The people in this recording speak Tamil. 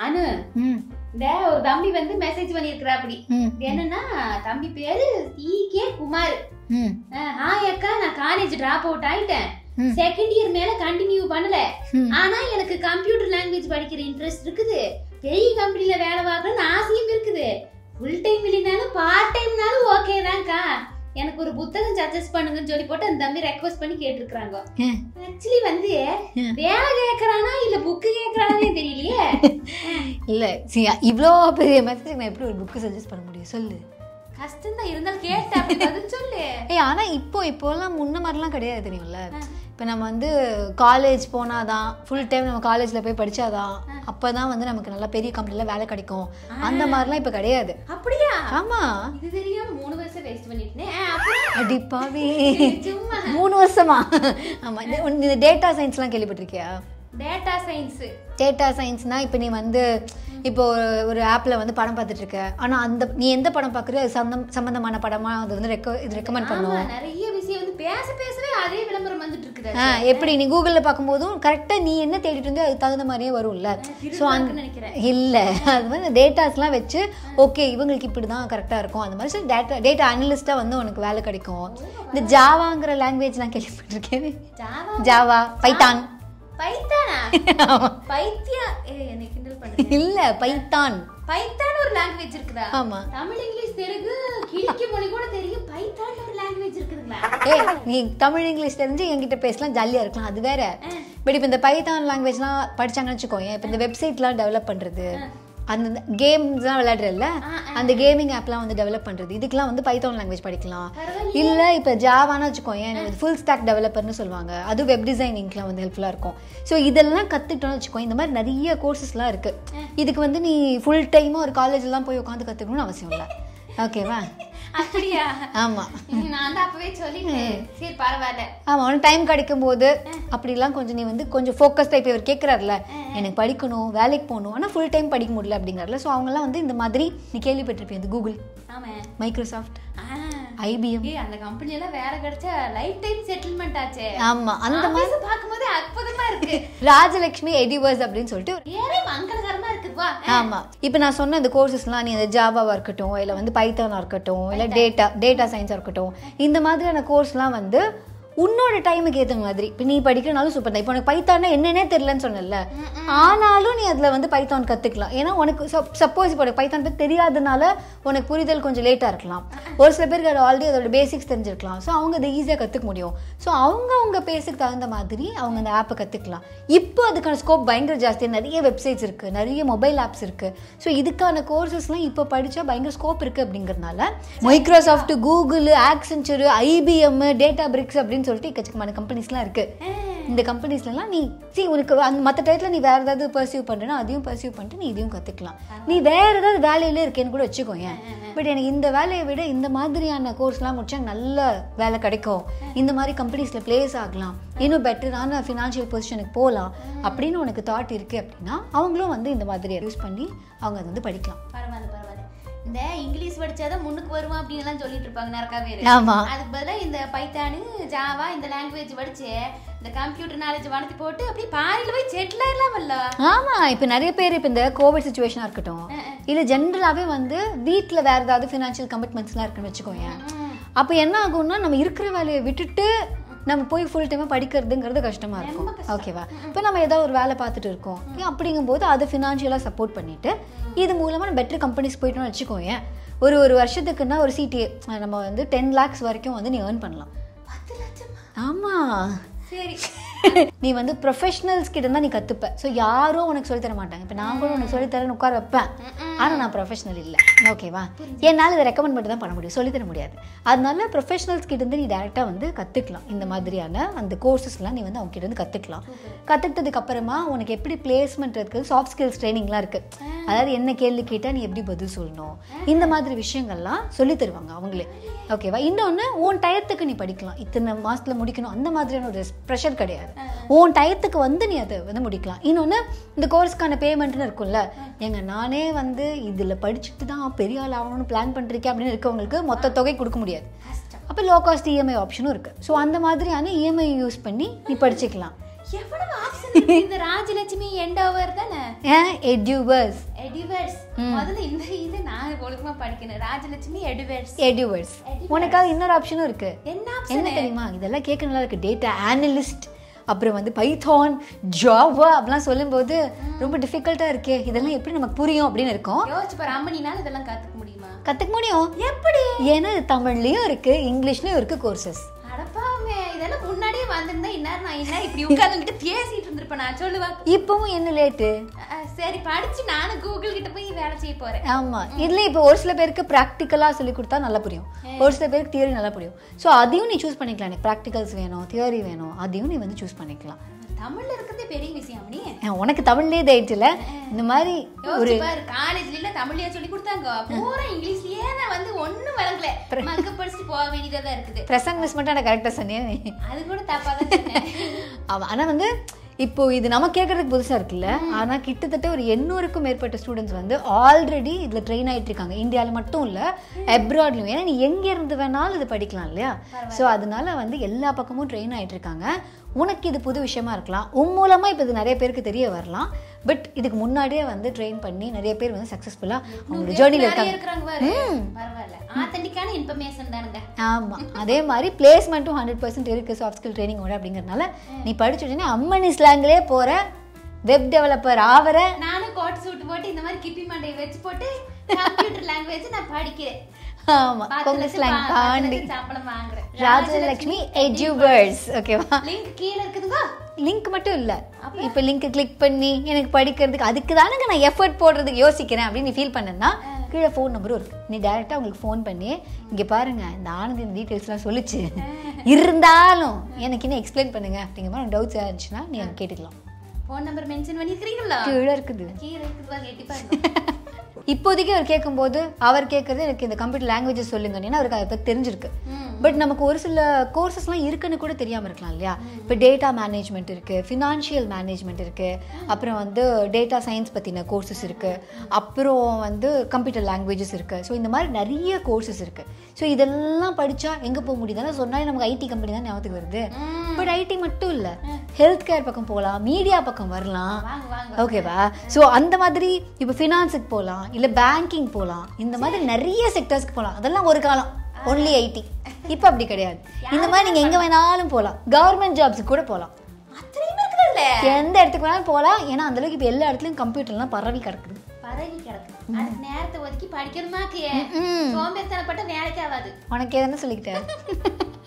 அனு இந்த ஒரு தம்பி வந்து மெசேஜ் பண்ணிருக்கிறா. அப்படி என்னன்னா, தம்பி பேரு ஈகே குமார். ஹாய் அக்கா, நான் காலேஜ் டிராப் அவுட் ஆயிட்டேன். செகண்ட் இயர் மேல கண்டினியூ பண்ணல. ஆனா எனக்கு கம்ப்யூட்டர் லாங்குவேஜ் படிக்கிற இன்ட்ரெஸ்ட் இருக்குது. பெரிய கம்பெனில வேலை பார்க்கணும்னு ஆசையும் இருக்குது. ஃபுல் டைம் இல்லைனாலும் பார்ட் டைம்னாலும் ஓகே தான்க்கா. எனக்கு ஒரு புத்தகம் சஜஸ்ட் பண்ணுங்கன்னு சொல்லி போட்டு அந்த தம்பி ரெக்வெஸ்ட் பண்ணி கேட்டிருக்காங்க. ஆக்சுவலி வந்து வேலை கேட்கறானா இல்ல புக்கு கேட்கறானே தெரியலையே. இல்ல இவ்வளோ பெரிய மெசேஜ் நான் எப்படி ஒரு புக்கு சஜஸ்ட் பண்ண முடியும் சொல்லு. கஷ்டம் தான் இருந்தாலும் கேட்டேன் சொல்லு. ஆனா இப்போலாம் முன்ன மாதிரிலாம் கிடையாது தெரியும்ல. இப்போ நம்ம வந்து காலேஜ் போனாதான், ஃபுல் டைம் நம்ம காலேஜில் போய் படித்தாதான், அப்போ தான் வந்து நமக்கு நல்லா பெரிய கம்பெனியில் வேலை கிடைக்கும். அந்த மாதிரிலாம் இப்போ கிடையாது. அப்படியா? ஆமாம். இது தெரியாம 3 வருஷம் வேஸ்ட் பண்ணிட்டேன். அடிப்பாவே 3 வருஷமா? ஆமாம். இந்த டேட்டா சயின்ஸ்லாம் கேள்விப்பட்டிருக்கியா? டேட்டா சயின்ஸ்னா இப்போ நீ வந்து இப்போ ஒரு ஆப்பில் வந்து படம் பார்த்துட்டு இருக்க. ஆனால் அந்த நீ எந்த படம் பார்க்குறியோ அது சம்பந்தமான படமாக அது வந்து இது ரெக்கமெண்ட் பண்ணுவோம். நிறைய விஷயம் வந்து பேசவே அதே விளம்பரம் வந்துட்டு இருக்குது. எப்படி நீ கூகுளில் பார்க்கும்போதும் கரெக்டாக நீ என்ன தேடிட்டு இருந்தோ அதுக்கு தகுந்த மாதிரியே வரும்ல. ஸோ இல்லை, அது வந்து டேட்டாஸ்லாம் வச்சு ஓகே இவங்களுக்கு இப்படி தான் கரெக்டாக இருக்கும் அந்த மாதிரி. ஸோ டேட்டா அனலிஸ்ட்டாக வந்து உனக்கு வேலை கிடைக்கும். இந்த ஜாவாங்கிற லாங்குவேஜ் நான் கேள்விப்பட்டிருக்கேன். Java, Python. இல்ல பைத்தான் ஒரு லாங்குவேஜ் இருக்குதா? ஆமா. தமிழ், இங்கிலீஷ், தெலுங்கு, கிழக்கு மொழி கூட தெரியும். பைத்தான் ஒரு லாங்குவேஜ் இருக்குதுங்களா? நீ தமிழ் இங்கிலீஷ் தெரிஞ்சு என்கிட்ட பேசலாம், ஜாலியா இருக்கலாம், அது வேற. பட் இப்ப இந்த பைத்தான் லாங்குவேஜ்லாம் படிச்சாங்கன்னு வச்சுக்கோங்க, இப்ப இந்த வெப்சைட்லாம் டெவலப் பண்றது, அந்த கேம்ஸ்லாம் விளையாடுறல, அந்த கேமிங் ஆப்லாம் வந்து டெவலப் பண்ணுறது, இதுக்கெல்லாம் வந்து பைத்தான் லாங்குவேஜ் படிக்கலாம். இல்லை இப்போ ஜாவான்னு வச்சுக்கோங்க, எனக்கு ஃபுல் ஸ்டாக் டெவலப்பர்னு சொல்லுவாங்க, அது வெப் டிசைனிங்லாம் வந்து ஹெல்ப்ஃபுல்லாக இருக்கும். ஸோ இதெல்லாம் கற்றுக்கிட்டோன்னு வச்சுக்கோங்க. இந்த மாதிரி நிறைய கோர்சஸ்லாம் இருக்குது. இதுக்கு வந்து நீ ஃபுல் டைமாக ஒரு காலேஜ்லாம் போய் உட்காந்து கற்றுக்கணும்னு அவசியம் இல்லை. ஓகேவா? அப்படியா? ஆமா, நான் வந்து அப்பவே சொல்லிட்டேன். சரி பரவாயில்ல. ஆமா, உனக்கு டைம் கிடைக்கும் போது அப்படிலாம் கொஞ்சம் நீ வந்து கொஞ்சம் ஃபோக்கஸ்டா. இப்போ இவர் கேட்குறாருல, எனக்கு படிக்கணும், வேலைக்கு போகணும், ஆனால் ஃபுல் டைம் படிக்க முடியல அப்படிங்கிறதுல. ஸோ அவங்கெல்லாம் வந்து இந்த மாதிரி நீ கேள்விப்பட்டிருப்பேன், இந்த கூகுள், மைக்ரோசாஃப்ட், IBM, அந்த கம்பெனி எல்லாம் வேலை கிடைச்சா லைஃப் டைம் செட்டில்மெண்ட் ஆச்சு. ஆமா, அந்த மாதிரி பார்க்கும்போது அற்புதமா இருக்கு. ராஜலட்சுமி எடிவர்ஸ் அப்படின்னு சொல்லிட்டு மங்களகரமா இருக்குப்பா. ஆமா, இப்போ நான் சொன்ன இந்த கோர்சஸ்லாம் நீ இந்த ஜாவாவா இருக்கட்டும், இல்லை வந்து பைத்தானா இருக்கட்டும், இல்லை டேட்டா சயின்ஸா இருக்கட்டும், இந்த மாதிரியான கோர்ஸ்லாம் வந்து உன்னோட டைமுக்கு ஏற்ற மாதிரி. இப்போ நீ படிக்கிறனாலும் சூப்பர் தான். இப்போ உனக்கு பைத்தான்னா என்னன்னே தெரியலன்னு சொன்னல, ஆனாலும் நீ அதில் வந்து பைத்தான் கற்றுக்கலாம். ஏன்னா உனக்கு சப்போஸ் இப்போ பைத்தான் பற்றி தெரியாதனால உனக்கு புரிதல் கொஞ்சம் லேட்டாக இருக்கலாம். ஒரு சில பேருக்கு அது ஆல்ரெடி அதோட பேசிக்ஸ் தெரிஞ்சிருக்கலாம். ஸோ அவங்க அதை ஈஸியாக கற்றுக்க முடியும். ஸோ அவங்க பேஸுக்கு தகுந்த மாதிரி அவங்க அந்த ஆப்பை கற்றுக்கலாம். இப்போ அதுக்கான ஸ்கோப் பயங்கர ஜாஸ்தி. நிறைய வெப்சைட்ஸ் இருக்குது, நிறைய மொபைல் ஆப்ஸ் இருக்குது. ஸோ இதுக்கான கோர்சஸ்லாம் இப்போ படித்தா பயங்கர ஸ்கோப் இருக்குது. அப்படிங்கிறதுனால Microsoft, Google, Accenture, IBM, data BRICS அப்படின்னு சொல்லிட்டு எக்கச்சக்கமான கம்பெனிஸ்லாம் இருக்கு. இந்த கம்பெனிஸ்லாம் நீ உனக்கு அந்த மற்ற டயத்தில் நீ வேற ஏதாவது பர்சியூ பண்ணுறேன்னா அதையும் பர்சியூ பண்ணிட்டு நீ இதையும் கற்றுக்கலாம். நீ வேற ஏதாவது வேலையில இருக்கேன்னு கூட வச்சுக்கோங்க. பட் எனக்கு இந்த வேலையை விட இந்த மாதிரியான கோர்ஸ்லாம் முடிச்சா நல்ல வேலை கிடைக்கும், இந்த மாதிரி கம்பெனிஸில் பிளேஸ் ஆகலாம், இன்னும் பெட்டரான ஃபினான்ஷியல் பொசிஷனுக்கு போகலாம் அப்படின்னு உனக்கு தாட் இருக்குது அப்படின்னா அவங்களும் வந்து இந்த மாதிரி யூஸ் பண்ணி அவங்க அதை வந்து படிக்கலாம். பரவாயில்ல. இந்த இங்கிலீஷ் படிச்சாதான் முன்னுக்கு வருமா அப்படின்னு எல்லாம் சொல்லிட்டு இருப்பாங்க நிறைய பேர். ஆமா, அதுக்கு பதிலாக இந்த பைத்தானு, ஜாவா, இந்த லாங்குவேஜ் படிச்சு இந்த கம்ப்யூட்டர் நாலேஜ் வளர்த்தி போட்டு அப்படி பாரியில போய் செட்டில் ஆயிடலாமல்ல. ஆமா, இப்போ நிறைய பேர் இப்போ இந்த கோவிட் சுச்சுவேஷனா இருக்கட்டும், இல்லை ஜென்ரலாகவே வந்து வீட்டில் வேற ஏதாவது ஃபினான்ஷியல் கமிட்மெண்ட்ஸ்லாம் இருக்குன்னு வச்சுக்கோங்க. அப்போ என்ன ஆகும்னா நம்ம இருக்கிற வேலையை விட்டுட்டு நம்ம போய் ஃபுல் டைமாக படிக்கிறதுங்கிறது கஷ்டமாக இருக்கும். ஓகேவா? இப்போ நம்ம ஏதாவது ஒரு வேலை பார்த்துட்டு இருக்கோம் அப்படிங்கும்போது அதை ஃபினான்ஷியலாக சப்போர்ட் பண்ணிவிட்டு இது மூலமாக நம்ம பெட்டர் கம்பெனிஸ் போய்ட்டோம்னு வச்சுக்கோங்க. ஒரு வருஷத்துக்குன்னா ஒரு CTA நம்ம வந்து 10 lakhs வரைக்கும் வந்து நீ ஏர்ன் பண்ணலாம். 10 லட்சம்? ஆமாம். சரி, நீ வந்து ப்ரொஃபஷனல்ஸ் கிட்ட தான் நீ கற்றுப்ப. ஸோ யாரும் உனக்கு சொல்லித்தர மாட்டாங்க. இப்போ நான் கூட உனக்கு சொல்லித்தரேன்னு உட்கார வைப்பேன், ஆனால் நான் ப்ரொஃபஷனல் இல்லை. ஓகேவா? என்னால் இதை ரெக்கமெண்ட் மட்டும் தான் பண்ண முடியும், சொல்லித்தர முடியாது. அதனால ப்ரொஃபஷனல்ஸ் கிட்ட இருந்து நீ டேரெக்டாக வந்து கற்றுக்கலாம். இந்த மாதிரியான அந்த கோர்சஸ்லாம் நீ வந்து அவங்க கிட்ட இருந்து கற்றுக்கலாம். கற்றுக்கிட்டதுக்கு அப்புறமா உனக்கு எப்படி பிளேஸ்மெண்ட் இருக்குது, சாஃப்ட் ஸ்கில்ஸ் ட்ரைனிங்லாம் இருக்குது. அதாவது என்ன கேள்வி கேட்டால் நீ எப்படி பதில் சொல்லணும், இந்த மாதிரி விஷயங்கள்லாம் சொல்லி தருவாங்க அவங்களே. ஓகேவா? இன்னொன்று, உன் டயத்துக்கு நீ படிக்கலாம். இத்தனை மாதத்தில் முடிக்கணும் அந்த மாதிரியான ஒரு ப்ரெஷர் கிடையாது. உன் டயத்துக்கு வந்து நீ அதை வந்து முடிக்கலாம். இன்னொன்று, இந்த கோர்ஸ்க்கான பேமெண்ட்னு இருக்கும்ல, நானே வந்து இதில் படிச்சுட்டு தான் பெரிய ஆள் ஆகணும்னு பிளான் பண்ணிருக்கேன் அப்படின்னு இருக்கவங்களுக்கு மொத்த தொகை கொடுக்க முடியாது. அப்போ லோ காஸ்ட் EMI ஆப்ஷனும் இருக்குது. ஸோ அந்த மாதிரியான EMI யூஸ் பண்ணி நீ படிச்சுக்கலாம். எவ்வளவு ஆப்ஷன் இருக்கு இந்த ராஜலட்சுமி எண்டோவர் தானே Eduverse முதல்ல இந்த இது நான் ஒழுங்கமா படிக்கணும் ராஜலட்சுமி Eduverse உனக்காக இன்னொரு ஆப்ஷனும் இருக்கு என்ன தெரியுமா இதெல்லாம் கேட்க நல்லா இருக்கு டேட்டா அனலிஸ்ட் அப்புறம் வந்து பைத்தான் ஜாவா அப்படிலாம் சொல்லும்போது ரொம்ப டிஃபிகல்ட்டா இருக்கே இதெல்லாம் எப்படி நமக்கு புரியும் அப்படின்னு இருக்கும் யோசிச்சு பாரு அம்மனினால இதெல்லாம் கத்துக்க முடியும் எப்படி ஏன்னா தமிழ்லயும் இருக்கு இங்கிலீஷ்லயும் இருக்கு கோர்சஸ் அடப்பாவே இதெல்லாம் முன்னாடியே வந்திருந்தா இன்னார் நான் என்ன இப்படி உட்கார்ந்துட்டு பேசிட்டு இருந்திருப்பேன் நான் சொல்லுவா இப்பவும் என்ன லேட்டு சரி படிச்சு நானும் கூகுள் கிட்ட போய் வேலை செய்ய போறேன் ஆமா இதுல இப்போ ஒரு சில பேருக்கு பிராக்டிக்கலா சொல்லி கொடுத்தா நல்லா புரியும் ஒரு சில பேருக்கு தியரி நல்லா புரியும் ஸோ அதையும் நீ சூஸ் பண்ணிக்கலாம் எனக்கு ப்ராக்டிகல்ஸ் வேணும் தியரி வேணும் அதையும் நீ வந்து சூஸ் பண்ணிக்கலாம் தமிழ்ல இருக்கிறதே பெரிய விஷயம் நீ உனக்கு தமிழ்லயே தைட் இல்ல இந்த மாதிரி ஒரு காலேஜ்ல தமிழ்லயே சொல்லி கொடுத்தாங்க பூரா இங்கிலீஷ்லயே நான் வந்து ஒண்ணும் வழங்கல மக்க படிச்சு போக வேண்டியதா இருக்குது பிரசன்ட் மிஸ் மட்டும் நான் கரெக்டா சொன்னேன் அது கூட தப்பா தான் சொன்னேன் ஆனா வந்து இப்போ இது நம்ம கேட்கறதுக்கு புதுசா இருக்குல்ல ஆனா கிட்டத்தட்ட ஒரு 800க்கும் மேற்பட்ட ஸ்டூடெண்ட்ஸ் வந்து ஆல்ரெடி இதுல ட்ரெயின் ஆயிட்டு இருக்காங்க இந்தியாவில மட்டும் இல்ல அப்ராட்லயும் ஏன்னா நீ எங்க இருந்து வேணாலும் இது படிக்கலாம் இல்லையா ஸோ அதனால வந்து எல்லா பக்கமும் ட்ரெயின் ஆயிட்டு இருக்காங்க உனக்கு இது புது விஷயமா இருக்கலாம் உன் மூலமா இப்போ இது நிறைய பேருக்கு தெரிய வரலாம் பட் இதுக்கு முன்னாடியே வந்து ட்ரெயின் பண்ணி நிறைய பேர் வந்து சக்சஸ்ஃபுல்லா அவங்க ஜேர்னில இருக்காங்க ஆத்தென்டிக்கான இன்ஃபர்மேஷன் தானுங்க ஆமா அதே மாதிரி பிளேஸ்மெண்ட்டும் 100% இருக்கு சாஃப்ட் ஸ்கில் ட்ரைனிங்கோட அப்படிங்கறதுனால நீ படிச்சுட்டே அம்மனி ஸ்லாங்லயே போற வெப் டெவலப்பர் ஆவற நானும் கோட் சூட் போட்டு இந்த மாதிரி கிப்பி மண்டையை வச்சு போட்டு கம்ப்யூட்டர் லாங்குவேஜ் நான் படிக்கிறேன் ஆமா கொங்க ஸ்லாங் தாண்டி சம்பளம் வாங்குறேன் ராஜலட்சுமி எஜுவர்ஸ் ஓகேவா லிங்க் கீழ இருக்குதுங்க லிங்க் மட்டும் இல்ல இப்போ லிங்க் கிளிக் பண்ணி எனக்கு படிக்கிறதுக்கு அதுக்கு தானங்க நான் எஃபர்ட் போடுறதுக்கு யோசிக்கிறேன் அப்படின்னு நீ ஃபீல் பண்ணனா கீழே ஃபோன் நம்பரும் இருக்கு நீ டைரக்டா உங்களுக்கு ஃபோன் பண்ணி இங்க பாருங்க இந்த ஆனந்தி இந்த டீடைல்ஸ்லாம் சொல்லிச்சு இருந்தாலும் எனக்கு இன்னும் எக்ஸ்பிளைன் பண்ணுங்க அப்படிங்கிற மாதிரி டவுட்ஸ் இருந்துச்சுன்னா நீ அங்க கேட்டுக்கலாம் ஃபோன் நம்பர் மென்ஷன் பண்ணிருக்கீங்களா கீழே இருக்குது கேட்டி பாருங்க இப்போதைக்கு அவர் கேட்கும்போது அவர் கேட்கறது எனக்கு இந்த கம்ப்யூட்டர் லாங்குவேஜஸ் சொல்லுங்கன்னா அவருக்கு அதை பற்றி தெரிஞ்சிருக்கு பட் நமக்கு ஒரு சில கோர்சஸ்லாம் இருக்குன்னு கூட தெரியாமல் இருக்கலாம் இல்லையா இப்போ டேட்டா மேனேஜ்மெண்ட் இருக்குது ஃபினான்ஷியல் மேனேஜ்மெண்ட் இருக்குது அப்புறம் வந்து டேட்டா சயின்ஸ் பற்றின கோர்சஸ் இருக்குது அப்புறம் வந்து கம்ப்யூட்டர் லாங்குவேஜஸ் இருக்குது ஸோ இந்த மாதிரி நிறைய கோர்சஸ் இருக்குது ஸோ இதெல்லாம் படித்தா எங்கே போக முடியுதுன்னா சொன்னாலே நமக்கு ஐடி கம்பெனி தான் ஞாபகத்துக்கு வருது பட் ஐடி மட்டும் இல்லை ஹெல்த் கேர் பக்கம் போகலாம் மீடியா பக்கம் வரலாம் ஓகேவா ஸோ அந்த மாதிரி இப்போ ஃபினான்ஸுக்கு போகலாம் இல்லை பேங்கிங் போகலாம் இந்த மாதிரி நிறைய செக்டர்ஸ்க்கு போகலாம் அதெல்லாம் ஒரு காலம் ஒன்லி ஐடி இப்போ அப்படி கிடையாது இந்த மாதிரி நீங்கள் எங்கே வேணாலும் போகலாம் கவர்மெண்ட் ஜாப்ஸுக்கு கூட போகலாம் எந்த இடத்துக்கு வேணாலும் போகலாம் ஏன்னா அந்தளவுக்கு இப்போ எல்லா இடத்துலையும் கம்ப்யூட்டர்லாம் பரவி கிடக்குது நேரத்தை ஒதுக்கி படிக்கணுமாக்கு சோம்பேறித்தனப்பட்ட வேலைக்கு ஆகாது உனக்கு எதுன்னு சொல்லிக்கிட்டேன்